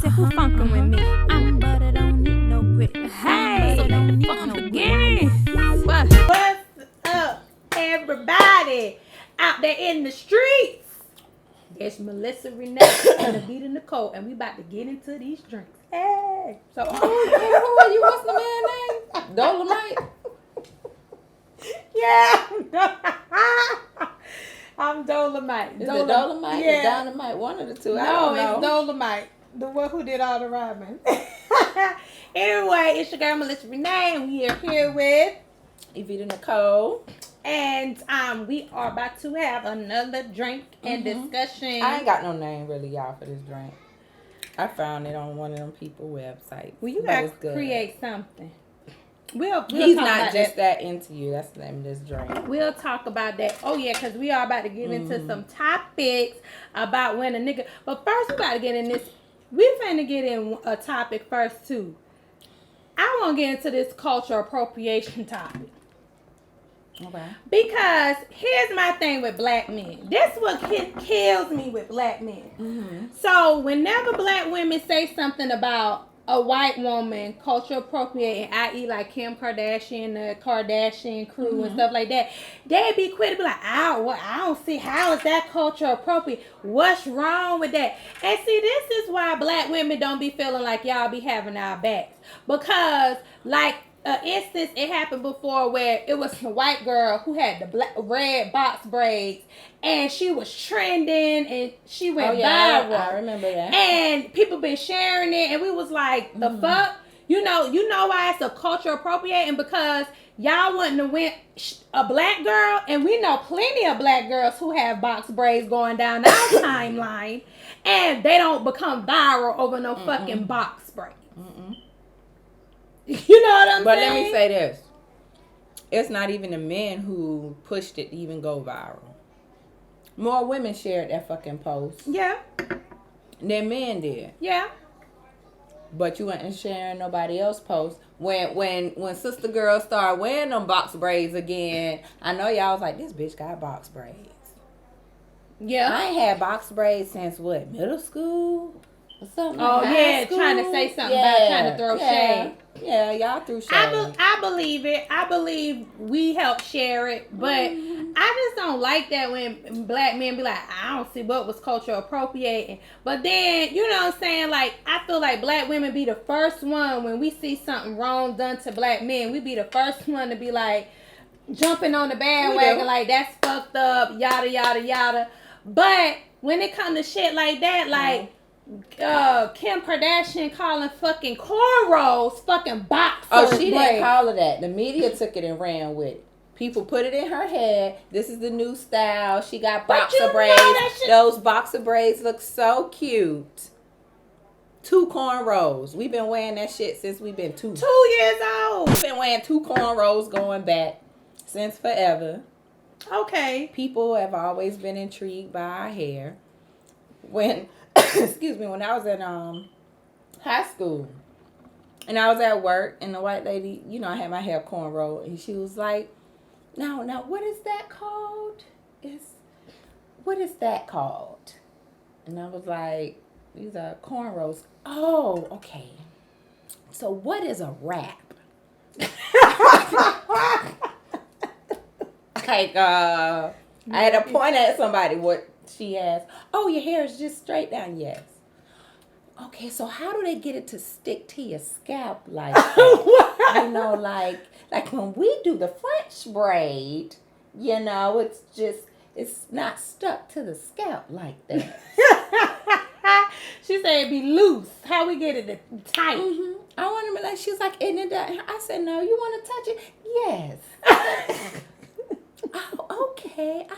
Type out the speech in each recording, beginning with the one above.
said, who funkin' with me? I'm butter, don't need no grit. Hey, funk again. What's up, everybody out there in the streets? It's Melissa Renee and the beat in the cold, and we about to get into these drinks. Hey, so who are you? What's the man's name? Dolomite. Yeah, I'm Dolomite. Is it Dolomite or Dynamite? One of the two. I don't know. It's Dolomite. The one who did all the rhyming. Anyway, it's your girl Melissa Renee, and we are here with Evita Nicole. And we are about to have another drink and discussion. I ain't got no name really, y'all, for this drink. I found it on one of them people websites. Well, you gotta create something. We'll He's not just that into you. That's the name of this drink. We'll talk about that. Oh, yeah, because we are about to get into some topics about when a nigga... But first, we got to get in this... We finna get in a topic first, too. I want to get into this cultural appropriation topic. Okay. Because here's my thing with black men. This what kills me with black men. Mm-hmm. So, whenever black women say something about a white woman culture appropriating, i.e. like Kim Kardashian, the Kardashian crew and stuff like that, they'd be quick to be like, I don't see how is that culture appropriate. What's wrong with that? And see, this is why black women don't be feeling like y'all be having our backs. Because like instance, it happened before where it was a white girl who had the red box braids, and she was trending, and she went viral. I remember that. And people been sharing it, and we was like, the fuck? You know why it's a culture appropriating? Because y'all wouldn't have went a black girl, and we know plenty of black girls who have box braids going down our timeline, and they don't become viral over no fucking box braids. You know what I'm saying? But let me say this. It's not even the men who pushed it to even go viral. More women shared that fucking post. Yeah. Than men did. Yeah. But you wasn't sharing nobody else's post. When sister girls started wearing them box braids again, I know y'all was like, this bitch got box braids. Yeah. I ain't had box braids since what, middle school? Or something oh, like yeah, school? trying to say something about trying to throw shade. Yeah, y'all threw shade. I believe it. I believe we helped share it. But I just don't like that when black men be like, I don't see what was cultural appropriating. But then, you know what I'm saying? Like, I feel like black women be the first one when we see something wrong done to black men. We be the first one to be like, jumping on the bandwagon like, that's fucked up, yada, yada, yada. But when it comes to shit like that, like... Kim Kardashian calling fucking cornrows fucking boxer. Oh, she didn't call it that. The media took it and ran with it. People put it in her head. This is the new style. She got boxer braids. Those boxer braids look so cute. 2 cornrows. We've been wearing that shit since we've been 2 years old. We've been wearing 2 cornrows going back since forever. Okay. People have always been intrigued by our hair. When when I was in high school and I was at work and the white lady, I had my hair cornrow, and she was like, now what is that called? What is that called? And I was like, these are cornrows. Oh, okay. So what is a wrap? Like, I had to point at somebody what she asked. Oh, your hair is just straight down. Yes. Okay, so how do they get it to stick to your scalp like that? like when we do the French braid, it's not stuck to the scalp like that. She said it'd be loose. How we get it tight? I want to be like, she's like, isn't it that? I said, no, you want to touch it? Yes. Oh, okay.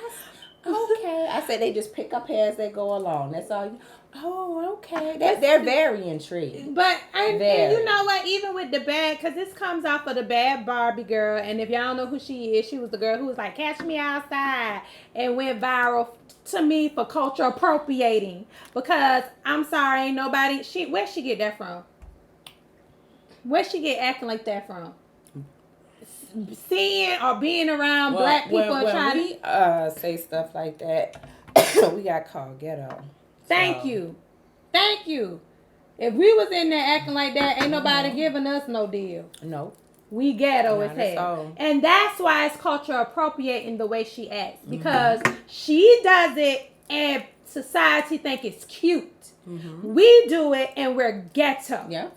Okay. I said they just pick up hair as they go along. That's all. Oh, okay. They're very intrigued. But and you know what? Even with the bad, because this comes off of the Bad Barbie girl. And if y'all know who she is, she was the girl who was like, catch me outside, and went viral to me for culture appropriating. Because I'm sorry, ain't nobody. Where'd she get that from? Where'd she get acting like that from? Seeing or being around black people when trying we say stuff like that, we got called ghetto. Thank you. If we was in there acting like that, ain't nobody giving us no deal. No. We ghetto as hell. And that's why it's culture appropriating the way she acts. Because she does it and society think it's cute. We do it and we're ghetto. Yeah.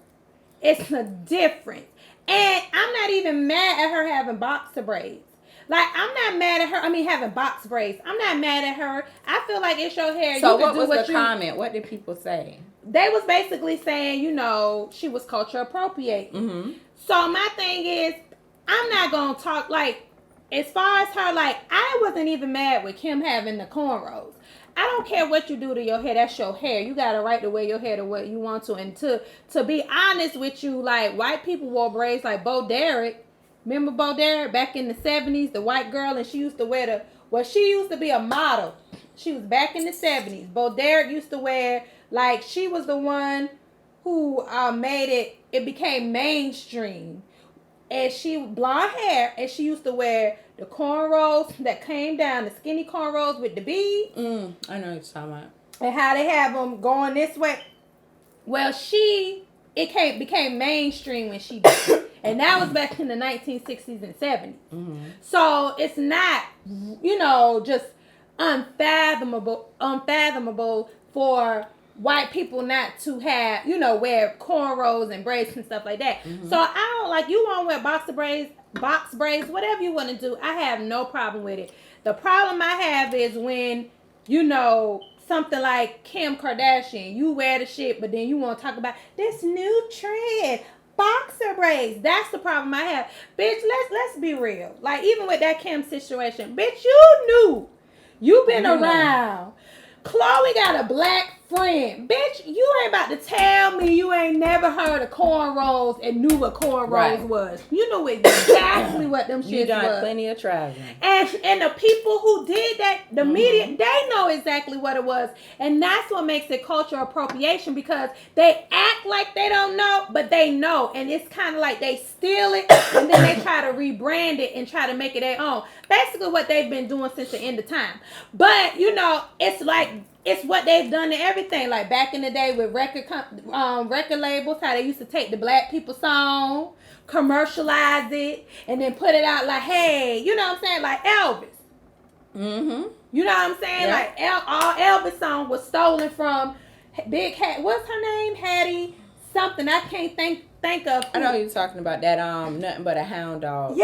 It's a difference. And I'm not even mad at her having boxer braids. Like, I'm not mad at her. I mean, having box braids. I'm not mad at her. I feel like it's your hair. So what was the comment? What did people say? They was basically saying, you know, she was culture appropriating. So my thing is, I'm not going to talk, like, as far as her, like, I wasn't even mad with Kim having the cornrows. I don't care what you do to your hair. That's your hair. You got a right to wear your hair to what you want to. And to be honest with you, like, white people wore braids like Bo Derek. Remember Bo Derek back in the 70s, the white girl, and she used to wear she used to be a model. She was back in the 70s. Bo Derek used to wear, like, she was the one who made it became mainstream. And she, blonde hair, and she used to wear the cornrows that came down, the skinny cornrows with the beads. I know what you're talking about. And how they have them going this way. Well, it became mainstream when she did it. And that was back in the 1960s and 70s. So it's not, you know, just unfathomable for white people not to have, you know, wear cornrows and braids and stuff like that. So I don't, like, you want to wear box braids, whatever you want to do. I have no problem with it. The problem I have is when, you know, something like Kim Kardashian, you wear the shit, but then you want to talk about this new trend, boxer braids. That's the problem I have. Bitch, let's be real. Like, even with that Kim situation, bitch, you knew. You've been around. Chloe got a black friend. Bitch, you ain't about to tell me you ain't never heard of cornrows and knew what cornrows was. You knew exactly what them shits was. You done plenty of traveling. And the people who did that, the media, they know exactly what it was. And that's what makes it cultural appropriation, because they act like they don't know, but they know. And it's kind of like they steal it and then they try to rebrand it and try to make it their own. Basically what they've been doing since the end of time. But, you know, it's like, it's what they've done to everything. Like back in the day with record labels, how they used to take the black people song, commercialize it, and then put it out like, hey, you know what I'm saying? Like Elvis. You know what I'm saying? Yeah. Like all Elvis song was stolen from Big Hat. What's her name? Hattie something. I can't think of. I know you're talking about that Nothing But a Hound Dog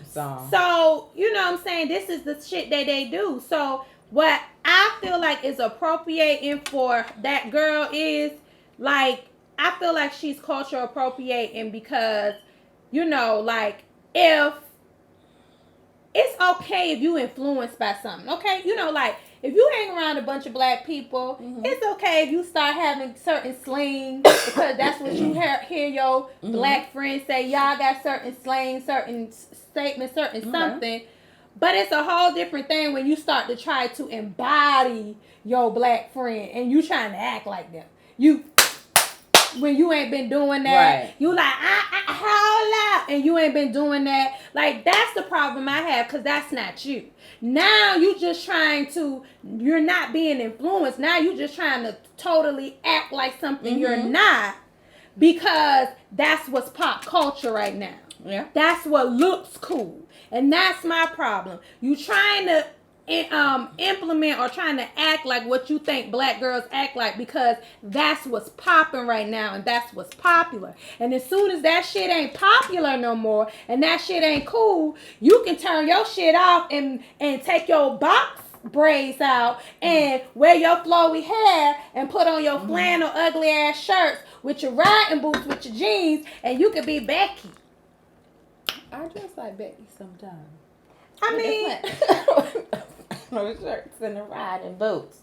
song. So, you know what I'm saying? This is the shit that they do. So what I feel like is appropriating for that girl is, like, I feel like she's cultural appropriating because, you know, like, if it's okay if you influenced by something, okay? You know, like, if you hang around a bunch of black people, it's okay if you start having certain slang, because that's what you hear your black friends say. Y'all got certain slang, certain statements, certain something. But it's a whole different thing when you start to try to embody your black friend and you trying to act like them. When you ain't been doing that, you like, hold up, and you ain't been doing that. Like, that's the problem I have, because that's not you. Now you just you're not being influenced. Now you just trying to totally act like something you're not, because that's what's pop culture right now. Yeah. That's what looks cool. And that's my problem. You trying to implement or trying to act like what you think black girls act like, because that's what's popping right now and that's what's popular. And as soon as that shit ain't popular no more and that shit ain't cool, you can turn your shit off and take your box braids out and wear your flowy hair and put on your flannel ugly ass shirts with your riding boots with your jeans, and you could be Becky. I dress like Becky sometimes. I mean, no shirts and the riding boots.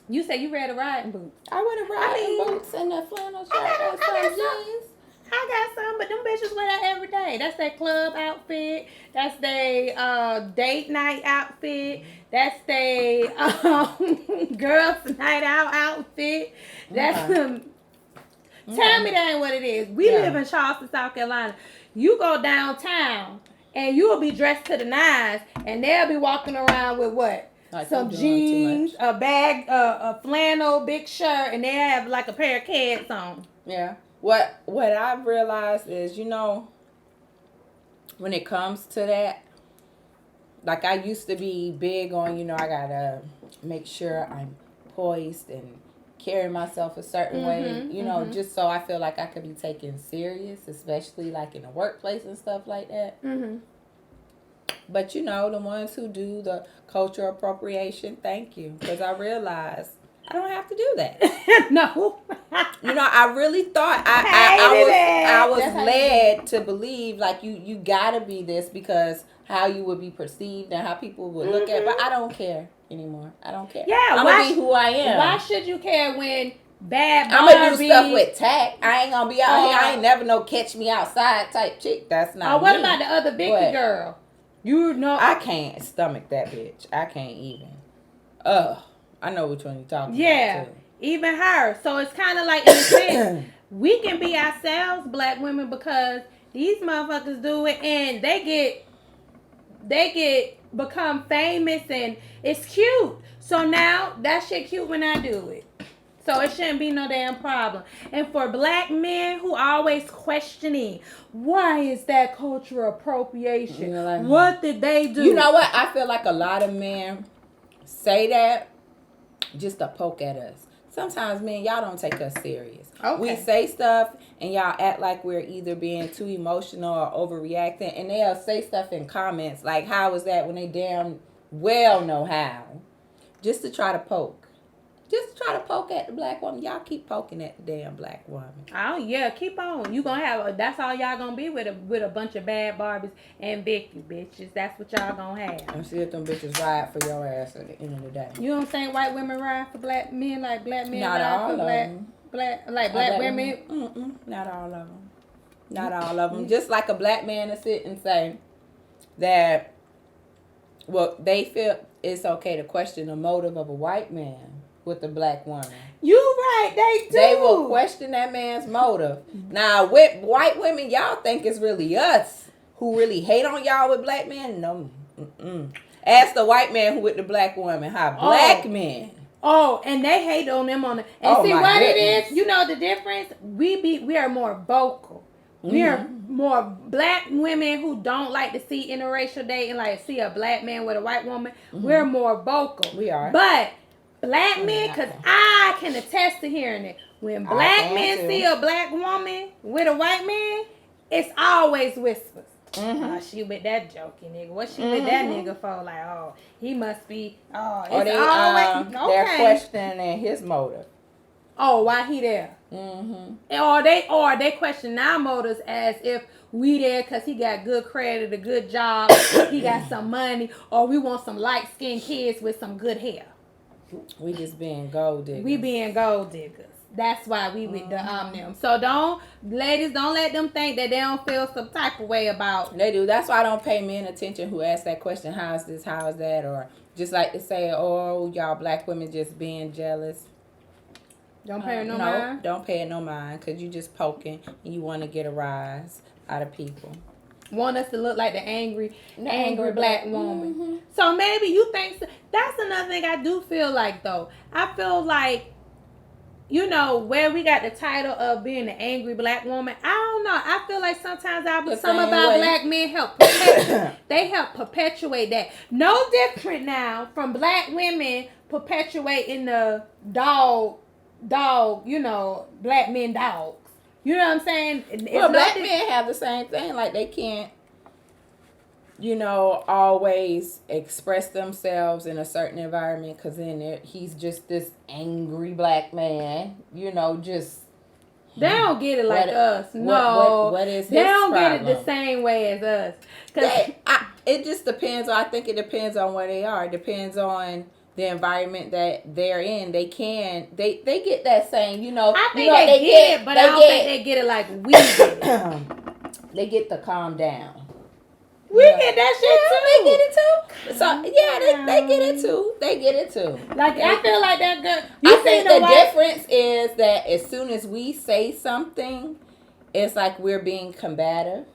You say you wear the riding boots. I wear the riding boots and the flannel shirt and some jeans. I got some, but them bitches wear that every day. That's their club outfit. That's their date night outfit. That's their girls night out outfit. That's them. Tell me that ain't what it is. We live in Charleston, South Carolina. You go downtown and you'll be dressed to the nines, and they'll be walking around with what? Like some you doing jeans, too much. a bag, a flannel, big shirt, and they have like a pair of cats on. Yeah. What I've realized is, when it comes to that, like I used to be big on, I gotta make sure I'm poised and carry myself a certain way, just so I feel like I could be taken serious, especially like in the workplace and stuff like that. Mm-hmm. But the ones who do the cultural appropriation, thank you, because I realized I don't have to do that. No. I really thought I was led to believe like you gotta be this because how you would be perceived and how people would look at. But I don't care anymore. I don't care. Yeah, I'm gonna be who I am. Why should you care when bad I'm Barbie? gonna do stuff with tact. I ain't gonna be out here. I ain't never no catch me outside type chick. That's not. What me. about the other Vicky girl? I can't stomach that bitch. I can't even. I know which one you're talking about too. Even her. So it's kind of like in a sense, we can be ourselves, black women, because these motherfuckers do it and they become famous and it's cute. So now that shit cute when I do it. So it shouldn't be no damn problem. And for black men who always questioning, why is that cultural appropriation? What did they do? You know what? I feel like a lot of men say that just to poke at us. Sometimes, men, y'all don't take us serious. Okay. We say stuff and y'all act like we're either being too emotional or overreacting. And they'll say stuff in comments like, how is that when they damn well know how? Just to try to poke. Just try to poke at the black woman. Y'all keep poking at the damn black woman. Oh yeah, keep on. You gonna have that's all y'all gonna be with a bunch of bad Barbies and Vicky bitches. That's what y'all gonna have. And see if them bitches ride for your ass at the end of the day. You don't think white women ride for black men like black men Not ride all for of them. black women? Not all of them. Not all of them. Just like a black man to sit and say that, well, they feel it's okay to question the motive of a white man with the black woman. You right, they do. They will question that man's motive. Now, with white women, y'all think it's really us who really hate on y'all with black men? No. Ask the white man who with the black woman how black men. Oh, and they hate on them on the. And see what it is? You know the difference? We are more vocal. We are more black women who don't like to see interracial dating, like see a black man with a white woman. We're more vocal. We are. But black men, because I can attest to hearing it. When black men see a black woman with a white man, it's always whispers. Oh, she with that jokey nigga. What she with that nigga for? Like, oh, he must be. Oh, it's always okay. They're questioning his motive. Oh, why he there? Or they question our motives as if we there because he got good credit, a good job, he got some money, or we want some light skinned kids with some good hair. We just being gold diggers. We being gold diggers. That's why we with the them. So ladies, don't let them think that they don't feel some type of way about. They do. That's why I don't pay men attention who ask that question. How is this? How is that? Or just like to say, oh, y'all black women just being jealous. Don't pay it no mind. Don't pay it no mind because you just poking and you want to get a rise out of people. Want us to look like the angry black woman. So maybe you think that's another thing I do feel like though. I feel like, where we got the title of being the angry black woman. I don't know. I feel like sometimes some of our black men help perpetuate that. No different now from black women perpetuating the dog, black men dogs. You know what I'm saying? Well, black men have the same thing. Like they can't, always express themselves in a certain environment because then he's just this angry black man. Just. They don't get it like us. No. What is his They don't problem? get it the same way as us. It just depends. I think it depends on where they are. It depends on the environment that they're in. They get that same, I think they get it, but I don't think they get it like we get it. They get to calm down. We get that shit too. They get it too. So they get it too. They get it too. Like I feel like that good. I think the difference is that as soon as we say something, it's like we're being combative.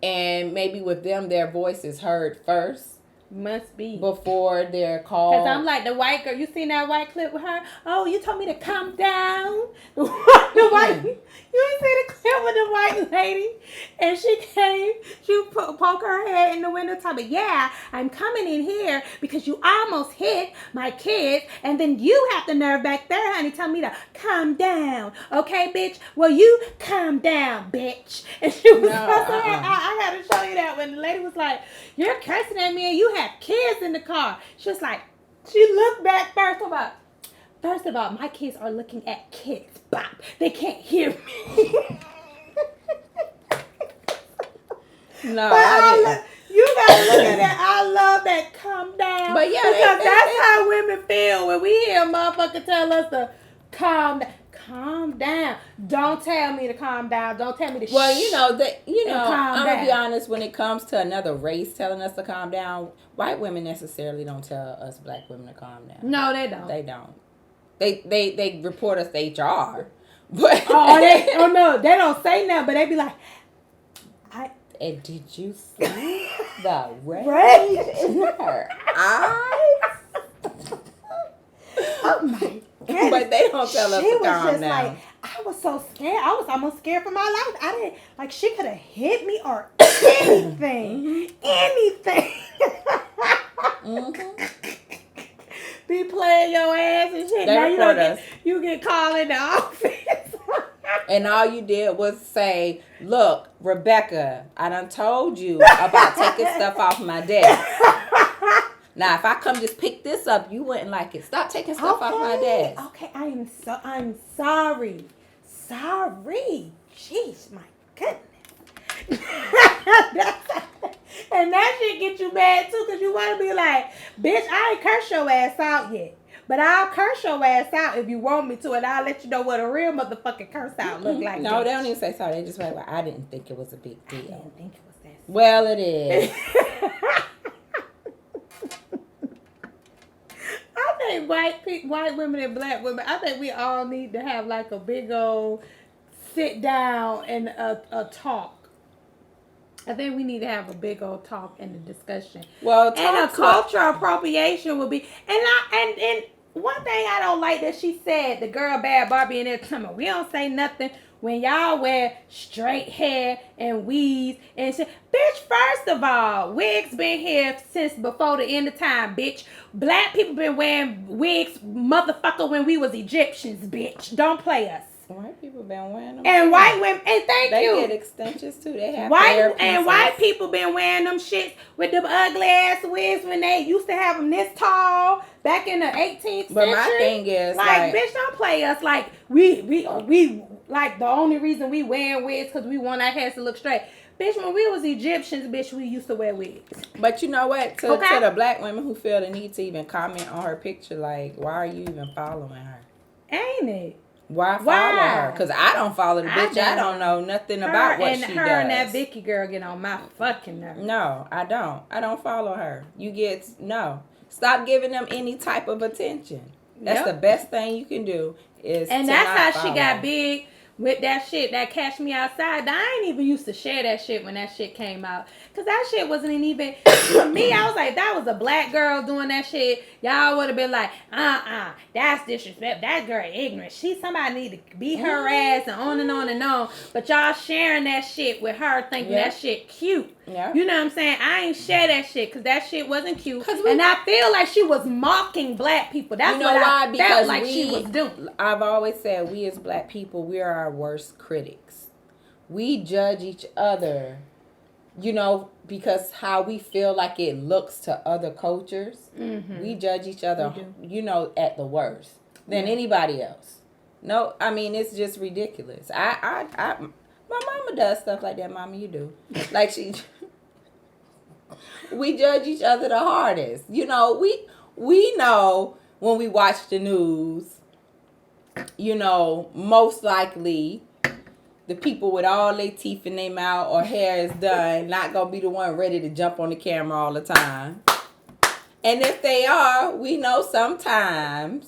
And maybe with them, their voice is heard first. Must be. before they're called. Because I'm like the white girl. You seen that white clip with her? Oh, you told me to calm down. The white, you ain't see the clip with the white lady? And she came, she poke her head in the window talking, yeah, I'm coming in here because you almost hit my kids. And then you have the nerve back there, honey, tell me to calm down. Okay, bitch? Well, you calm down, bitch. And she was I got to show you that when the lady was like, you're cursing at me and you have kids in the car. She was like, she looked back first of all, my kids are looking at kids. Bop. They can't hear me. No, you gotta look at that. I love that calm down. But yeah, because that's how women feel when we hear a motherfucker tell us to calm down. Calm down. Don't tell me to calm down. Don't tell me to Well, I'm going to be down. honest, when it comes to another race telling us to calm down, white women necessarily don't tell us black women to calm down. No, they don't. They don't. They report us to HR. But oh no, they don't say nothing, but they be like, and did you see the rage in her eyes? Oh my God. But they don't tell us to calm down. Like, I was so scared. I was almost scared for my life. I didn't, like, she could have hit me or anything. Anything. Be playing your ass and shit. They now report us. You get called in the office. And all you did was say, look, Rebecca, I done told you about taking stuff off my desk. Now, if I come just pick this up, you wouldn't like it. Stop taking stuff off my desk. Okay, I'm sorry. Sorry. Jeez, my goodness. And that shit get you mad too, because you want to be like, bitch, I ain't curse your ass out yet. But I'll curse your ass out if you want me to, and I'll let you know what a real motherfucking curse out look like. No, they don't even say sorry. They just like, well, I didn't think it was a big deal. I didn't think it was that. Well, it is. I think white women and black women, I think we all need to have like a big old sit down and a talk. I think we need to have a big old talk and a discussion. Well, and a cultural appropriation would be, and one thing I don't like that she said, the girl Bad Barbie in there telling me, we don't say nothing when y'all wear straight hair and weaves and shit. Bitch, first of all, wigs been here since before the end of time, bitch. Black people been wearing wigs, motherfucker, when we was Egyptians, bitch. Don't play us. White people been wearing them. And white women, and they get extensions too. They have white people been wearing them shits with them ugly ass wigs when they used to have them this tall back in the 18th century. But my thing is like bitch, don't play us like we like the only reason we wearing wigs because we want our heads to look straight. Bitch, when we was Egyptians, bitch, we used to wear wigs. But you know what? To the black women who feel the need to even comment on her picture, like, why are you even following her? Ain't it? Why follow her? Because I don't follow the bitch. I don't know nothing about what she does. And that Vicky girl get on my fucking nerves. No, I don't. I don't follow her. No. Stop giving them any type of attention. That's the best thing you can do. And that's how she got big with that shit, that Cash Me Outside. I ain't even used to share that shit when that shit came out. Because that shit wasn't even, for me, I was like, that was a black girl doing that shit. Y'all would have been like, that's disrespect. That girl ignorant. Somebody need to beat her ass and on and on and on. But y'all sharing that shit with her thinking that shit cute. Yeah. You know what I'm saying? I ain't share that shit because that shit wasn't cute. And I feel like she was mocking black people. That's what I felt like she was doing. I've always said we as black people, we are our worst critics. We judge each other, because how we feel like it looks to other cultures. Mm-hmm. We judge each other, at the worst than anybody else. No, I mean, it's just ridiculous. My mama does stuff like that. Mama, you do. Like we judge each other the hardest. We know when we watch the news, most likely the people with all their teeth in their mouth or hair is done not gonna be the one ready to jump on the camera all the time. And if they are, we know sometimes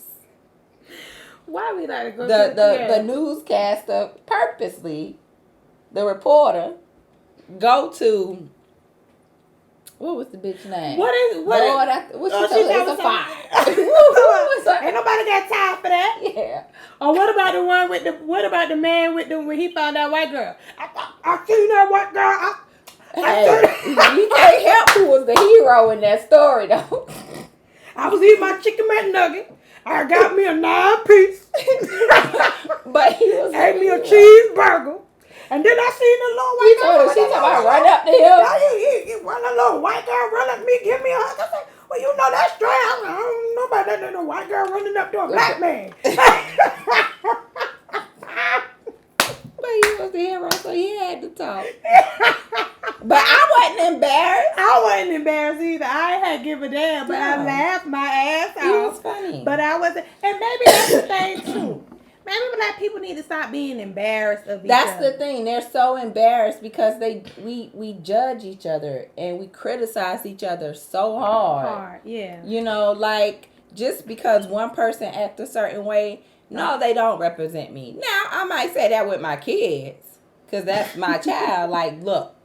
why we like to go the newscaster purposely, the reporter, go to What was the bitch name? What Lord, what she she told was us? fire. It's Ain't nobody got time for that. Yeah. Or what about the one with the? What about the man with the when he found that white girl? I seen that white girl. Hey, you can't help who was the hero in that story though. I was eating my chicken McNugget. I got me a 9-piece. But he was ate me a cheeseburger. And then I seen the little white girl. She talking about run up to him. One of the little white girl run up to me, give me a hug. I said, well, you know that's straight. I don't know about that. No white girl running up to a black man. But he was the hero, so he had to talk. But I wasn't embarrassed. I wasn't embarrassed either. I had give a damn, but I laughed my ass out. It was funny. But I wasn't. And maybe that's the thing too. Maybe black people need to stop being embarrassed of each other. That's the thing. They're so embarrassed because we judge each other and we criticize each other so hard. Yeah. You know, like just because one person acts a certain way, no, they don't represent me. Now, I might say that with my kids because that's my child. Like, look,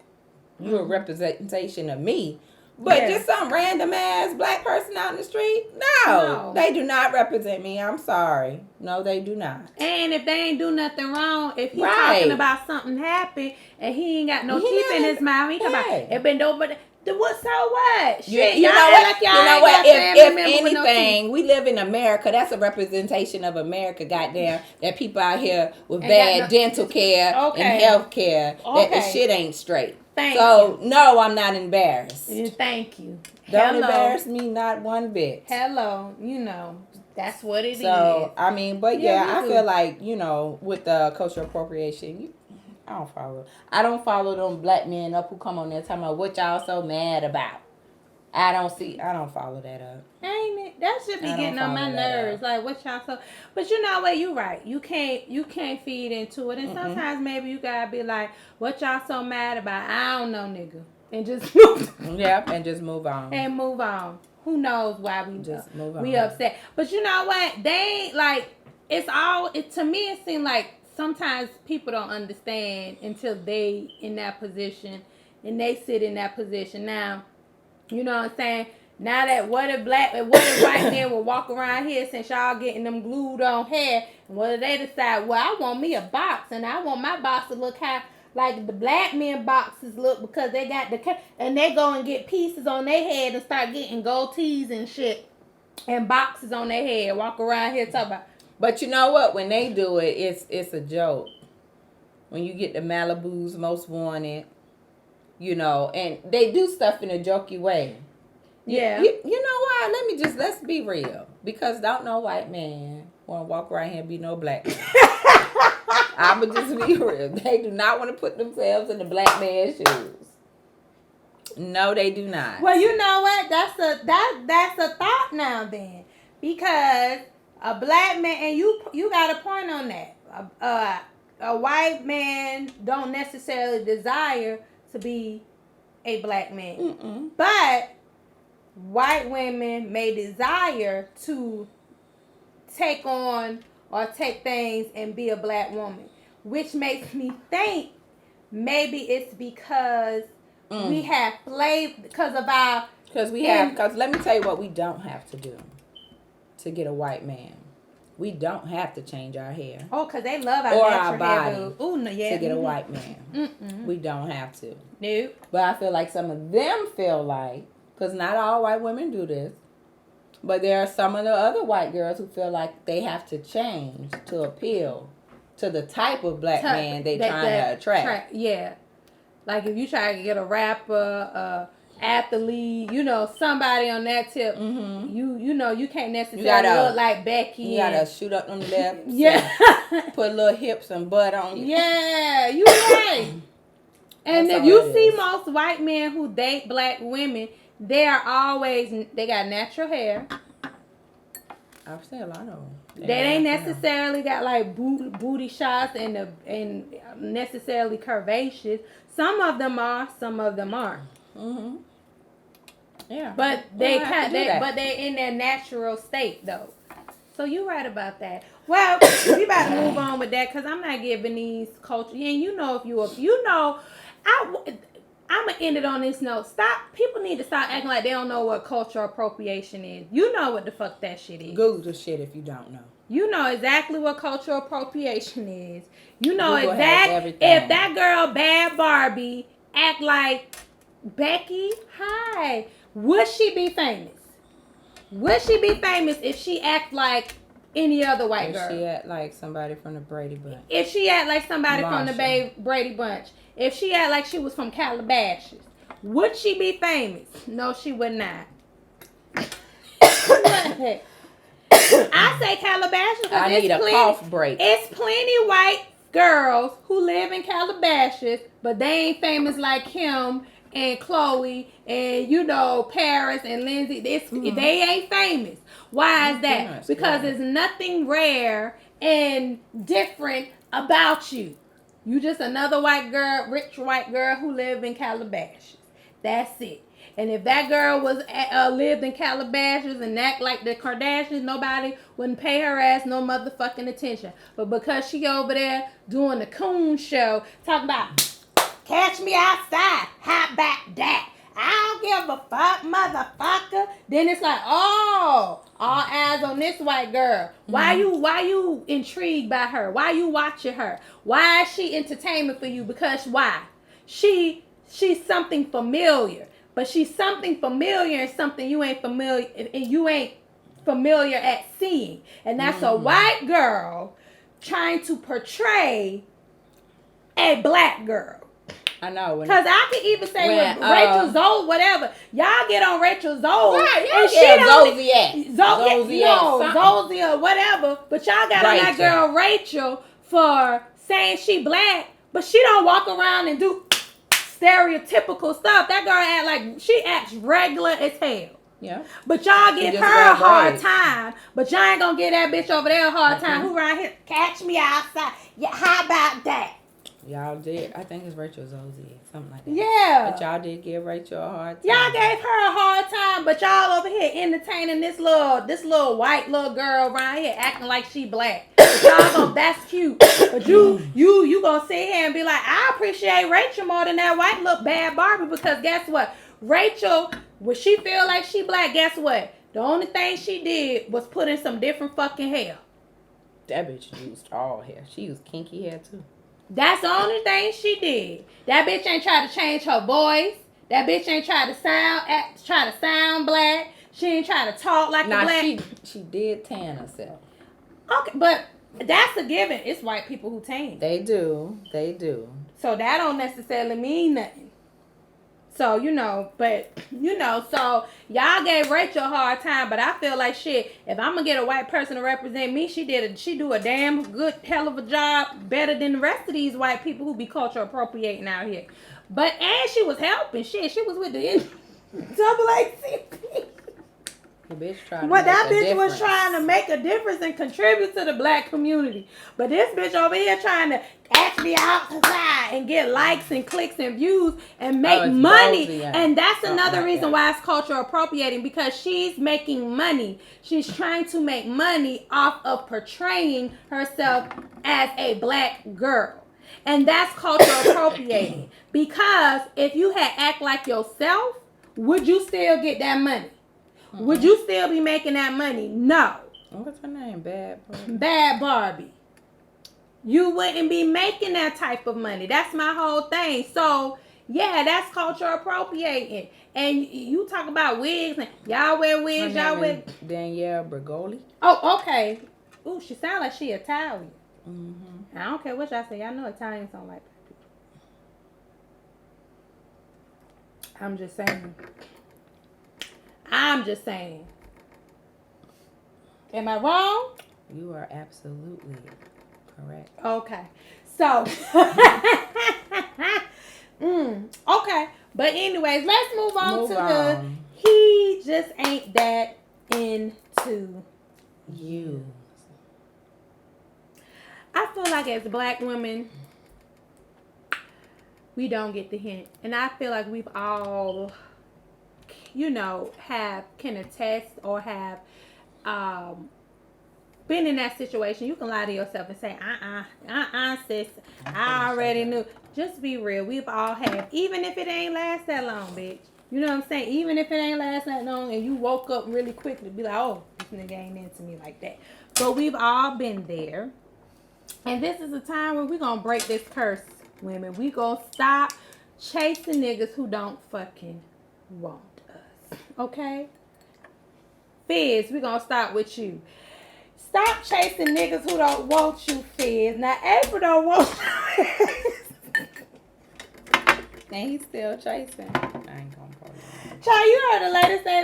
you're a representation of me. But just some random ass black person out in the street, no, they do not represent me. I'm sorry. No, they do not. And if they ain't do nothing wrong, if he's talking about something happened and he ain't got no teeth in his mouth, he talking about it been nobody. What? So what? Shit, you know what? If anything, we live in America. That's a representation of America. Goddamn, that people out here with bad dental care and health care. That the shit ain't straight. No, I'm not embarrassed. Thank you. Don't embarrass me, not one bit. Hello, you know that's what it is. So I mean, but I feel like with the cultural appropriation. I don't follow them black men up who come on there talking about what y'all so mad about. I don't follow that up. Ain't it? That should be getting on my nerves. Like what y'all so. But you know what? You right. You can't feed into it. And sometimes maybe you gotta be like, what y'all so mad about? I don't know, nigga. And just and just move on. And move on. Who knows why we just move on. We upset. But you know what? They ain't like to me it seemed like sometimes people don't understand until they in that position and they sit in that position. Now, you know what I'm saying? Now that what if white men will walk around here since y'all getting them glued on hair, and what if they decide, well, I want me a box and I want my box to look like the black men boxes look because they got and they go and get pieces on their head and start getting gold tees and shit and boxes on their head, walk around here talking about. But you know what? When they do it, it's a joke. When you get the Malibu's most wanted, and they do stuff in a jokey way. Yeah. You know why? Let's be real. Because don't no white man want to walk around here and be no black man. I'ma just be real. They do not want to put themselves in the black man's shoes. No, they do not. Well, you know what? That's a thought now then. Because a black man, and you got a point on that. A white man don't necessarily desire to be a black man. Mm-mm. But white women may desire to take on or take things and be a black woman. Which makes me think maybe it's because we have flavor, because let me tell you what we don't have to do to get a white man. We don't have to change our hair. Oh, because they love our body to get a white man. Mm-mm. We don't have to. Nope. But I feel like some of them feel like, because not all white women do this, but there are some of the other white girls who feel like they have to change to appeal to the type of black man they trying to attract. Yeah. Like if you try to get a rapper, athlete, somebody on that tip, you can't necessarily look like Becky. You gotta shoot up them lips. Yeah. Put little hips and butt on you. Yeah, you right. And if you see most white men who date black women, they got natural hair. I've seen a lot of them. They ain't necessarily got like booty shots and necessarily curvaceous. Some of them are, some of them aren't. Mm-hmm. Yeah. But they're in their natural state though. So you're right about that. Well, we about to move on with that because I'm not giving these culture. And I'm gonna end it on this note. Stop. People need to stop acting like they don't know what cultural appropriation is. You know what the fuck that shit is. Google the shit if you don't know. You know exactly what cultural appropriation is. You know Google exactly if that girl Bad Barbie act like Becky. Hi, would she be famous? Would she be famous if she act like any other white girl? If she act like somebody from the Brady Bunch. If she act like somebody from the Brady Bunch. If she act like she was from Calabasas. Would she be famous? No, she would not. I say Calabasas because I need a cough break. It's plenty white girls who live in Calabasas, but they ain't famous like Kim and Chloe and, you know, Paris and Lindsay. They ain't famous. Why is that? Because there's nothing rare and different about you. You just another white girl, rich white girl who live in Calabasas. That's it. And if that girl was lived in Calabasas and act like the Kardashians, nobody wouldn't pay her ass no motherfucking attention. But because she over there doing the coon show, talking about catch me outside, hot back that. I don't give a fuck, motherfucker. Then it's like, oh, all eyes on this white girl. Why you intrigued by her? Why you watching her? Why is she entertainment for you? Because why? She's something familiar. But she's something familiar and something you ain't familiar at seeing. And that's a white girl trying to portray a black girl. I know. Because I can even say with Rachel Zoe, whatever. Y'all get on Rachel Zoe. Right, and she Zodiac. Zoe or whatever. But y'all got on that girl Rachel for saying she black. But she don't walk around and do stereotypical stuff. That girl she acts regular as hell. Yeah. But y'all give her a hard time. But y'all ain't gonna give that bitch over there a hard time. Who around here? Catch me outside. Yeah, how about that? Y'all did. I think it's Rachel Zoe, something like that. Yeah. But y'all did give Rachel a hard time. Y'all gave her a hard time, but y'all over here entertaining this little white little girl around here acting like she black. Y'all that's cute. But you gonna sit here and be like, I appreciate Rachel more than that white little Bad Barbie, because guess what? Rachel, when she feel like she black, guess what? The only thing she did was put in some different fucking hair. That bitch used all hair. She used kinky hair too. That's the only thing she did. That bitch ain't try to change her voice. That bitch ain't try to sound black. She ain't try to talk like a black. She did tan herself. Okay, but that's a given. It's white people who tan. They do. So that don't necessarily mean nothing. So, so y'all gave Rachel a hard time, but I feel like shit, if I'm gonna get a white person to represent me, she do a damn good hell of a job, better than the rest of these white people who be culture appropriating out here. And she was helping shit. She was with the NAACP. The bitch tried was trying to make a difference and contribute to the black community. But this bitch over here trying to actually outside and get likes and clicks and views and make money. And that's another reason why it's cultural appropriating, because she's making money. She's trying to make money off of portraying herself as a black girl. And that's cultural appropriating. Because if you had act like yourself, would you still get that money? Would you still be making that money? No. What's her name? Bad Barbie. Bad Barbie. You wouldn't be making that type of money. That's my whole thing. So, yeah, that's culture appropriating. And you talk about wigs, and y'all wear wigs, y'all wear... Danielle Bregoli. Oh, okay. Ooh, she sound like she Italian. Mm-hmm. I don't care what y'all say. Y'all know Italians don't like people. I'm just saying. Am I wrong? You are absolutely correct. Okay. So, okay. But anyways, let's move on to he just ain't that into you. I feel like as black women, we don't get the hint. And I feel like we've all, can attest or have been in that situation, you can lie to yourself and say, sis, I already knew. Just be real. We've all had, even if it ain't last that long, bitch. You know what I'm saying? Even if it ain't last that long and you woke up really quickly, be like, oh, this nigga ain't into me like that. But we've all been there. And this is a time where we're going to break this curse, women. We going to stop chasing niggas who don't fucking want us. Okay? Fizz, we're going to start with you. Stop chasing niggas who don't want you, Fizz. Now, April don't want you. And he's still chasing. I ain't gonna call you. Child, you heard the lady say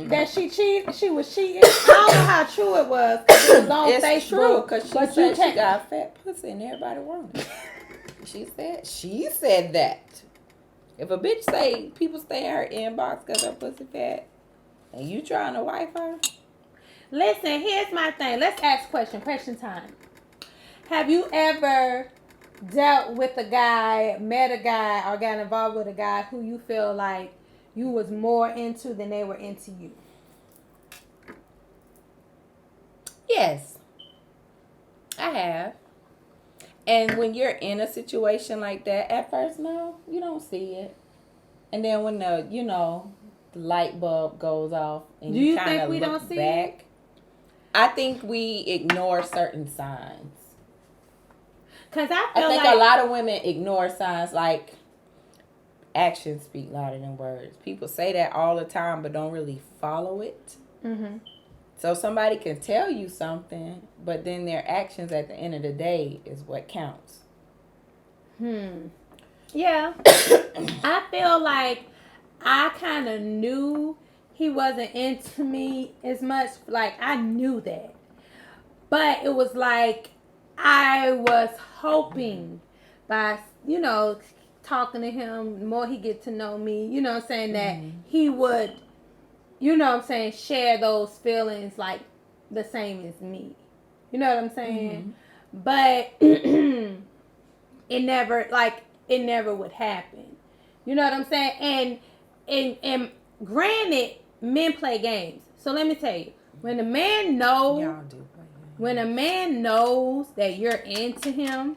that she was cheating. I don't know how true it was. It was on It's true because she said she got fat pussy and everybody wanted it. She said that. If a bitch say people stay in her inbox because her pussy fat, and you trying to wife her. Listen, here's my thing. Let's ask question time. Have you ever dealt with a guy, met a guy, or got involved with a guy who you feel like you was more into than they were into you? Yes, I have. And when you're in a situation like that, at first, no, you don't see it. And then when the light bulb goes off and do you think we don't see back, it? I think we ignore certain signs. Cause I think a lot of women ignore signs like actions speak louder than words. People say that all the time, but don't really follow it. Mm-hmm. So somebody can tell you something, but then their actions at the end of the day is what counts. Yeah. I feel like I kind of knew he wasn't into me as much. Like, I knew that. But it was like I was hoping by, talking to him, the more he get to know me, what I'm saying, that he would, what I'm saying, share those feelings like the same as me. You know what I'm saying? Mm-hmm. But it never would happen. You know what I'm saying? And granted, men play games. So let me tell you, when a man knows, when a man knows that you're into him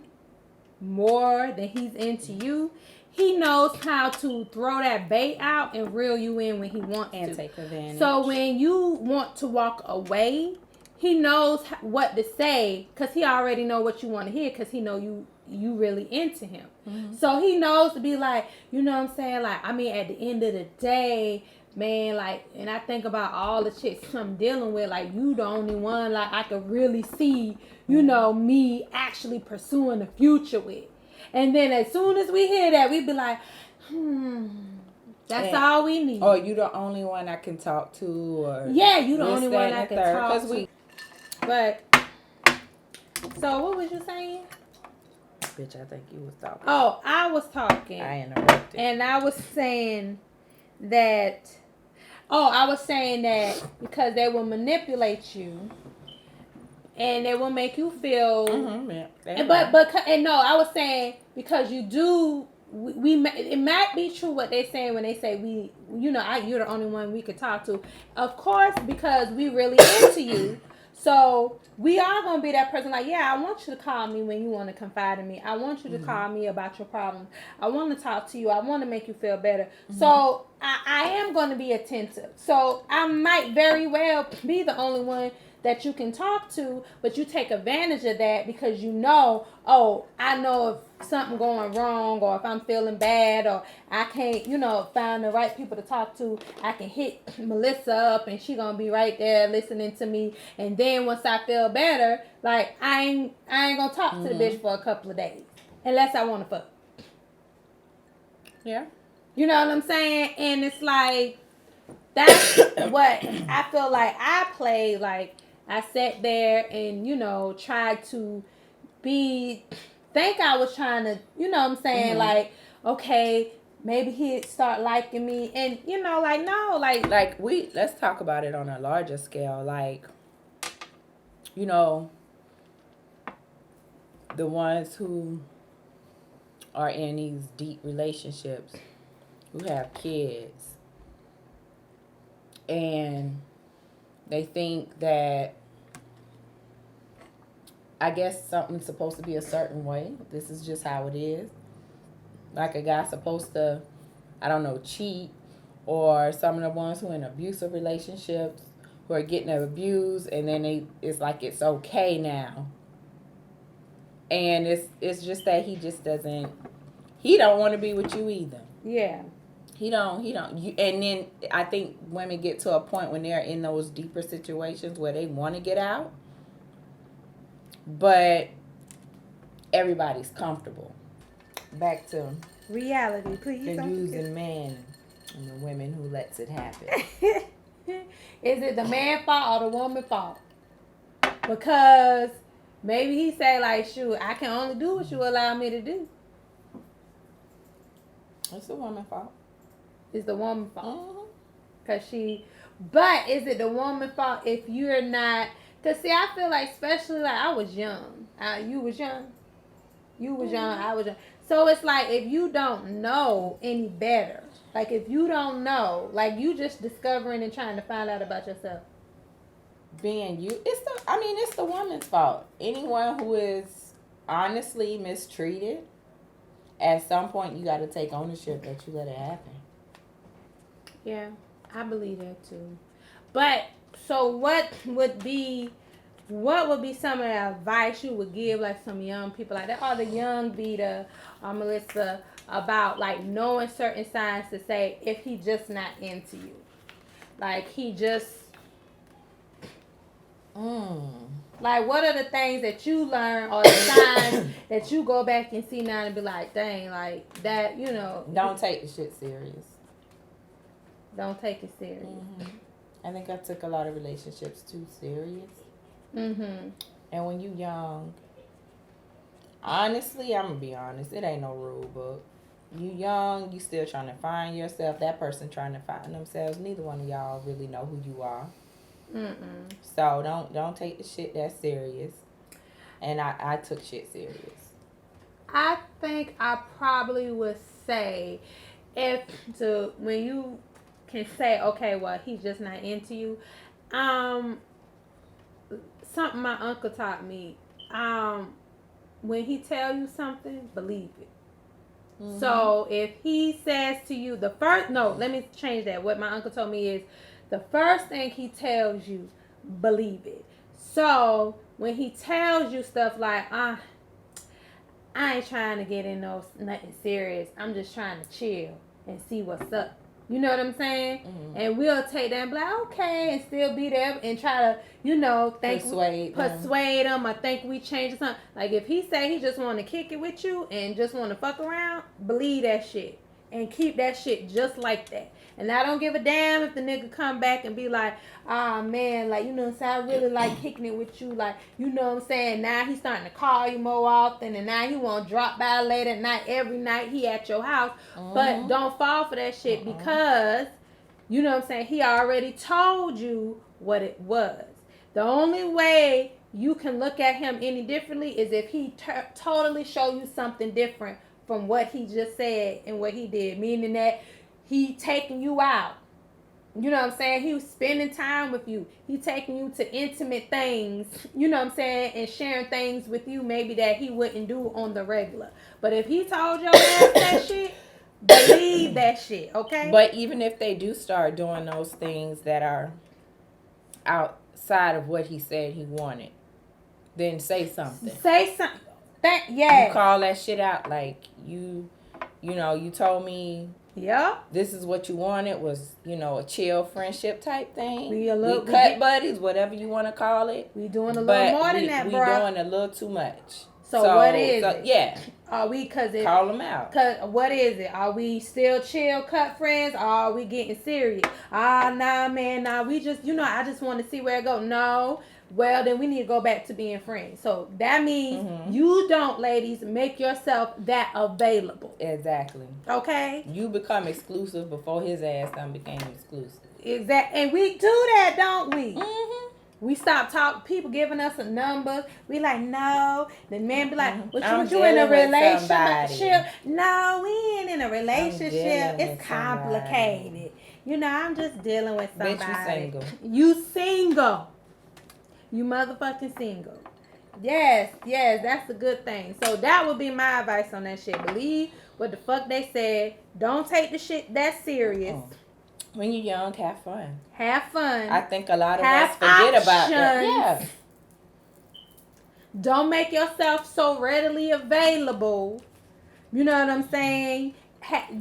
more than he's into you, he knows how to throw that bait out and reel you in when he wants and to. Take advantage. So when you want to walk away, he knows what to say because he already know what you want to hear because he know you really into him. Mm-hmm. So he knows to be like, you know what I'm saying? Like, I mean, at the end of the day, man, like, and I think about all the chicks I'm dealing with, like, you the only one, like, I could really see, me actually pursuing the future with. And then as soon as we hear that, we be like, that's all we need. Or you the only one I can talk to, or yeah, you the only one I can talk to. But, so what was you saying? Bitch, I think you was talking. Oh, I was talking. I interrupted. And I was saying that, because they will manipulate you and they will make you feel. Mm-hmm, yeah, I was saying because you do. It might be true what they're saying when they say you're the only one we could talk to. Of course, because we really into you. So we are going to be that person like, yeah, I want you to call me when you want to confide in me. I want you to call me about your problems. I want to talk to you. I want to make you feel better. Mm-hmm. So I am going to be attentive. So I might very well be the only one that you can talk to, but you take advantage of that because I know if something going wrong or if I'm feeling bad or I can't, find the right people to talk to, I can hit Melissa up and she gonna be right there listening to me. And then once I feel better, like I ain't gonna talk to the bitch for a couple of days unless I want to fuck. Yeah. You know what I'm saying? And it's like, that's what I feel like I played. Like, I sat there and, tried to think I was trying to, what I'm saying? Like, okay, maybe he'd start liking me. And, like, no, like. Like, let's talk about it on a larger scale. Like, the ones who are in these deep relationships, who have kids, and they think that I guess something's supposed to be a certain way. This is just how it is. Like a guy's supposed to, I don't know, cheat, or some of the ones who are in abusive relationships who are getting abused, and then it's like it's okay now. And it's just that he just doesn't. He don't want to be with you either. Yeah. He don't. And then I think women get to a point when they're in those deeper situations where they want to get out, but everybody's comfortable. Back to reality, please. the using man and the women who lets it happen. Is it the man's fault or the woman's fault? Because maybe he say like, shoot, I can only do what you allow me to do. It's the woman's fault. It's the woman's fault. Cause but is it the woman's fault if you're not? Cause see, I feel like, especially like I was young. You was young. You was young. I was young. So it's like if you don't know any better, like if you don't know, like you just discovering and trying to find out about yourself. Being you, it's the woman's fault. Anyone who is honestly mistreated, at some point you got to take ownership that you let it happen. Yeah, I believe that too. But so what would be some of the advice you would give like some young people like that, or the young Vita or Melissa, about like knowing certain signs to say if he just not into you, like he just like what are the things that you learn or the signs that you go back and see now and be like, dang, like that, you know? Don't take the shit serious. Don't take it serious. I think I took a lot of relationships too serious. And when you young, honestly, I'm gonna be honest, it ain't no rule book. You young, you still trying to find yourself. That person trying to find themselves. Neither one of y'all really know who you are. So don't take the shit that serious. And I took shit serious. I think I probably would say when you can say, okay, well, he's just not into you. Something my uncle taught me. When he tell you something, believe it. So if he says to you let me change that. What my uncle told me is the first thing he tells you, believe it. So when he tells you stuff like, I ain't trying to get in nothing serious. I'm just trying to chill and see what's up. You know what I'm saying? And we'll take that and be like, okay, and still be there and try to, persuade them or think we changed something. Like if he say he just want to kick it with you and just want to fuck around, believe that shit and keep that shit just like that. And I don't give a damn if the nigga come back and be like, man, like, you know what I'm saying, I really like kicking it with you. Like, you know what I'm saying, now he's starting to call you more often, and now he won't drop by late at night. Every night he at your house. But don't fall for that shit because, you know what I'm saying, he already told you what it was. The only way you can look at him any differently is if he totally show you something different from what he just said and what he did. Meaning that he taking you out. You know what I'm saying? He was spending time with you. He taking you to intimate things, you know what I'm saying, and sharing things with you maybe that he wouldn't do on the regular. But if he told your ass that shit, believe that shit, okay? But even if they do start doing those things that are outside of what he said he wanted, then say something. Say something. Yeah. You call that shit out. Like, you told me this is what you wanted was, a chill friendship type thing. We cut buddies, whatever you want to call it. We doing a little more than that, bro. We doing a little too much. So what is it? Yeah. Are we, call them out. Cause what is it? Are we still chill cut friends? Or are we getting serious? Nah, man, nah. We just, I just want to see where it go. No. Well, then we need to go back to being friends. So that means you don't, ladies, make yourself that available. Exactly. Okay? You become exclusive before his ass done became exclusive. Exactly. And we do that, don't we? We stop talking. People giving us a number. We like, no. The man be like, what you in a relationship? No, we ain't in a relationship. It's complicated. I'm just dealing with somebody. Bitch, you single. You single. You motherfucking single. Yes, that's a good thing. So that would be my advice on that shit. Believe what the fuck they said. Don't take the shit that serious. When you're young, have fun. Have fun. I think a lot of have us forget options. about that. Yeah. Don't make yourself so readily available. You know what I'm saying?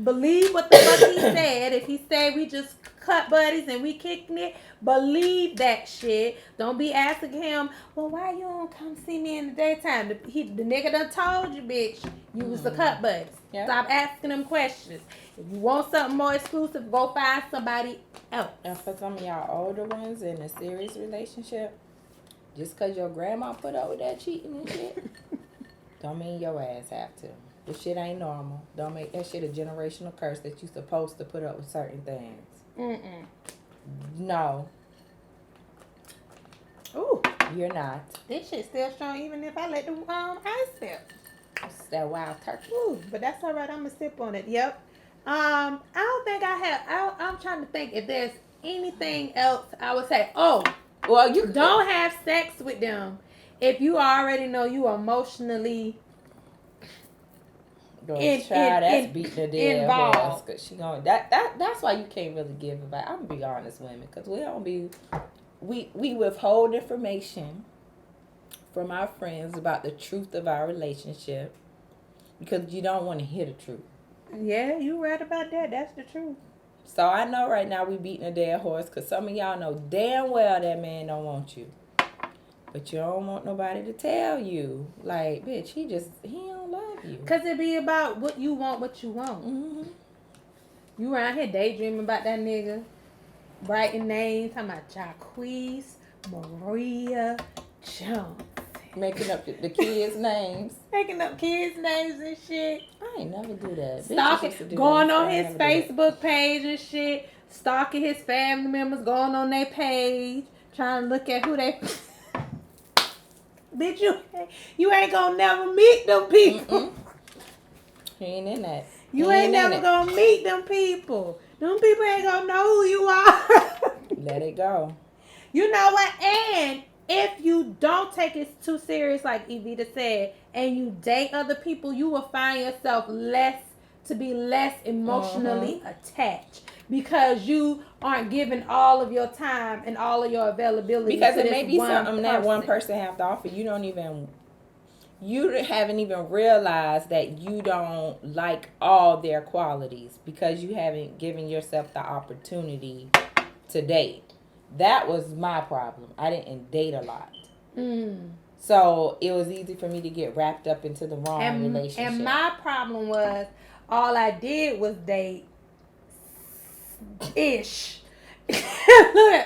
Believe what the fuck he said. If he said we just cut buddies and we kicking it, believe that shit. Don't be asking him, well, why you don't come see me in the daytime? The nigga done told you, bitch, you was the cut buddies. Yep. Stop asking them questions. If you want something more exclusive, go find somebody else. And for some of y'all older ones in a serious relationship, just because your grandma put up with that cheating and shit, don't mean your ass have to. This shit ain't normal. Don't make that shit a generational curse that you supposed to put up with certain things. No. Ooh. You're not. This shit still strong even if I let the ice sip. It's that wild turkey. Ooh, but that's all right. I'm going to sip on it. Yep. I don't think I have. I'm trying to think if there's anything else I would say. Oh. Well, you don't have sex with them if you already know you emotionally beating the dead horse, cause she gonna that's why you can't really give advice. I'm gonna be honest, women, because we withhold information from our friends about the truth of our relationship because you don't want to hear the truth. Yeah, you right about that. That's the truth. So I know right now we beating a dead horse because some of y'all know damn well that man don't want you. But you don't want nobody to tell you. Like, bitch, he don't love you. Because it be about what you want. Mm-hmm. You around here daydreaming about that nigga. Writing names. Talking about Jacquees, Maria, Jones. Making up the kids' names. Making up kids' names and shit. I ain't never do that. Stalking, going on his Facebook page and shit. Stalking his family members. Going on their page. Trying to look at who they... Bitch, you ain't gonna never meet them people. He ain't in that. You ain't never gonna meet them people. Them people ain't gonna know who you are. Let it go. You know what? And if you don't take it too serious, like Evita said, and you date other people, you will find yourself less emotionally attached. Because you aren't giving all of your time and all of your availability. Because it may be something that one person have to offer. You haven't even realized that you don't like all their qualities because you haven't given yourself the opportunity to date. That was my problem. I didn't date a lot. So it was easy for me to get wrapped up into the wrong relationship. And my problem was all I did was date. Ish. I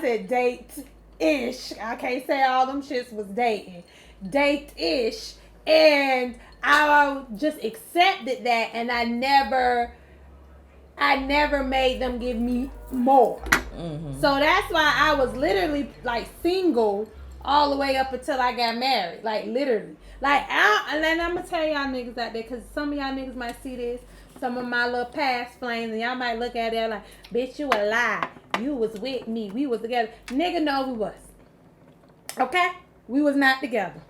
said date-ish. I can't say all them shits was dating. Date-ish. And I just accepted that, and I never made them give me more. So that's why I was literally like single all the way up until I got married. Like literally. Like and I'm gonna tell y'all niggas out there, because some of y'all niggas might see this. Some of my little past flames, and y'all might look at it like, bitch, you a lie. You was with me. We was together. Nigga, no, we was. Okay? We was not together.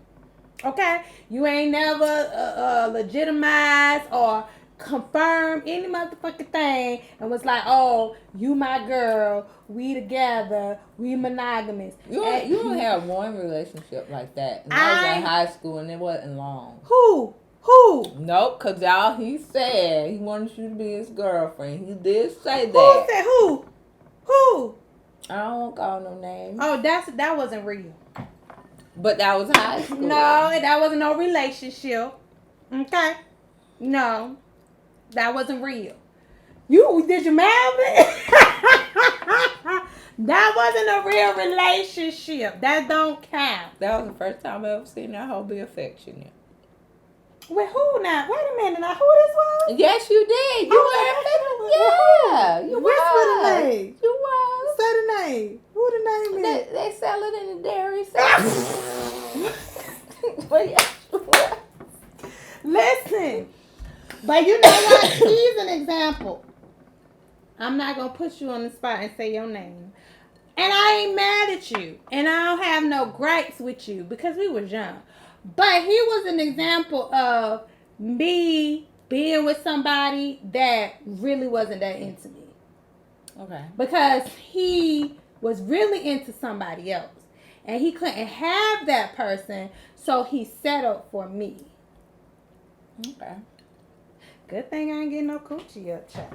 Okay? You ain't never legitimized or confirmed any motherfucking thing and was like, oh, you my girl. We together. We monogamous. You only have one relationship like that. And I was in high school, and it wasn't long. Who? Nope, because he said he wanted you to be his girlfriend. He did say that. Who said who? Who? I don't want to call no name. Oh, that wasn't real. But that was high school. No, that wasn't no relationship. Okay? No. That wasn't real. Did you marry me? That wasn't a real relationship. That don't count. That was the first time I ever seen that hoe be affectionate. With who now? Wait a minute now. Who this was? Yes, you did. You were. Yeah. You was. The name? You was. Say the name. Who the name is? They sell it in the dairy section. Listen. But you know what? He's an example. I'm not going to put you on the spot and say your name. And I ain't mad at you. And I don't have no gripes with you because we was young. But he was an example of me being with somebody that really wasn't that into me. Okay. Because he was really into somebody else. And he couldn't have that person, so he settled for me. Okay. Good thing I ain't getting no coochie up, child.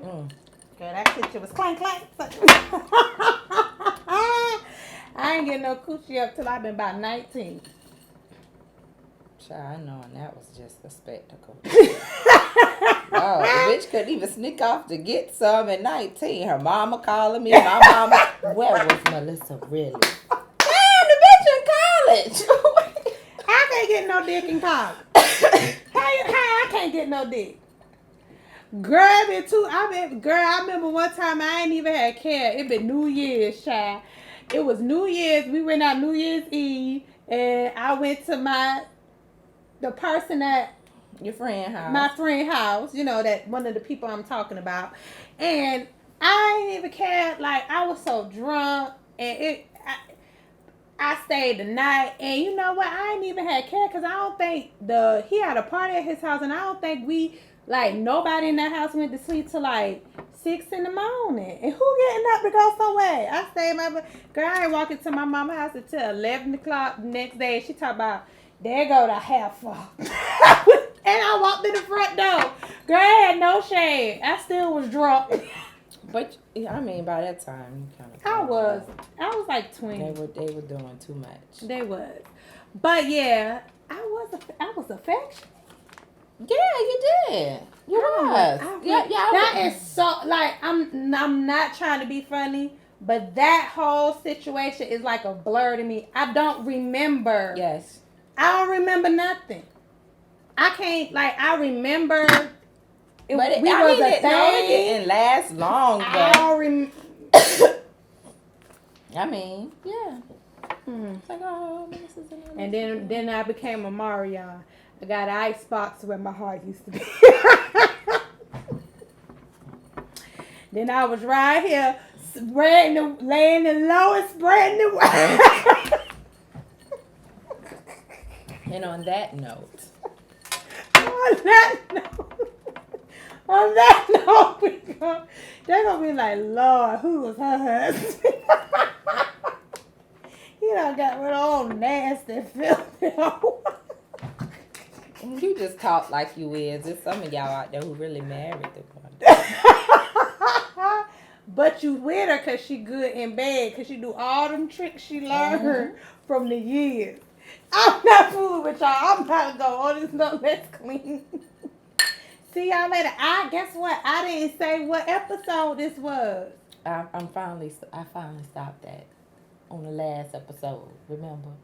Mm. Girl, that picture was clank clank. I ain't getting no coochie up till I've been about 19. Child, I know, and that was just a spectacle. Oh, the bitch couldn't even sneak off to get some at 19. Her mama calling me. My mama. Where was Melissa really? Damn, the bitch in college. I can't get no dick in college. How I can't get no dick? Girl, I remember one time I ain't even had care. It been New Year's, child. It was New Year's. We went out New Year's Eve, and I went to the person that Your friend house. my friend house, you know, that one of the people I'm talking about. And I ain't even cared. Like, I was so drunk. And I stayed the night. And you know what? I ain't even had care because I don't think he had a party at his house. And I don't think nobody in that house went to sleep till like 6 in the morning. And who getting up to go somewhere? I stayed girl, I ain't walking to my mama's house until 11 o'clock the next day. She talk about, there go the hair fall. And I walked in the front door. Girl, I had no shade. I still was drunk. But I mean, by that time, you kind of. I was like 20. They were doing too much. They was. But yeah, I was affectionate. Yeah, you did. You was. Yeah. That is so, like, I'm not trying to be funny, but that whole situation is like a blur to me. I don't remember. Yes. I don't remember nothing. I can't, like, I remember it was a thing. It didn't last long, but I don't remember. I mean, yeah. It's like, oh, this is and then I became a Marion. I got an ice box where my heart used to be. Then I was right here laying the low and spreading the And on that note, they're gonna be like, Lord, who was her husband? He done got rid of all nasty filthy. you just talk like you is. There's some of y'all out there who really married the one. But you with her because she good in bed, because she do all them tricks she learned from the years. I'm not fooling with y'all. I'm about to go on this note. Let's clean. See y'all later. Guess what? I didn't say what episode this was. I finally stopped that on the last episode. Remember?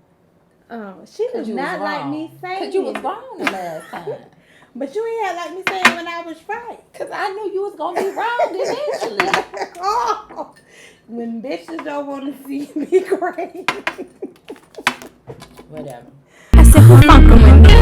Oh, she does not like me saying. Because you was wrong the last time. But you ain't had like me saying when I was right. Because I knew you was gonna be wrong eventually. Oh, when bitches don't want to see me great. Whatever. I said, who fucking with me?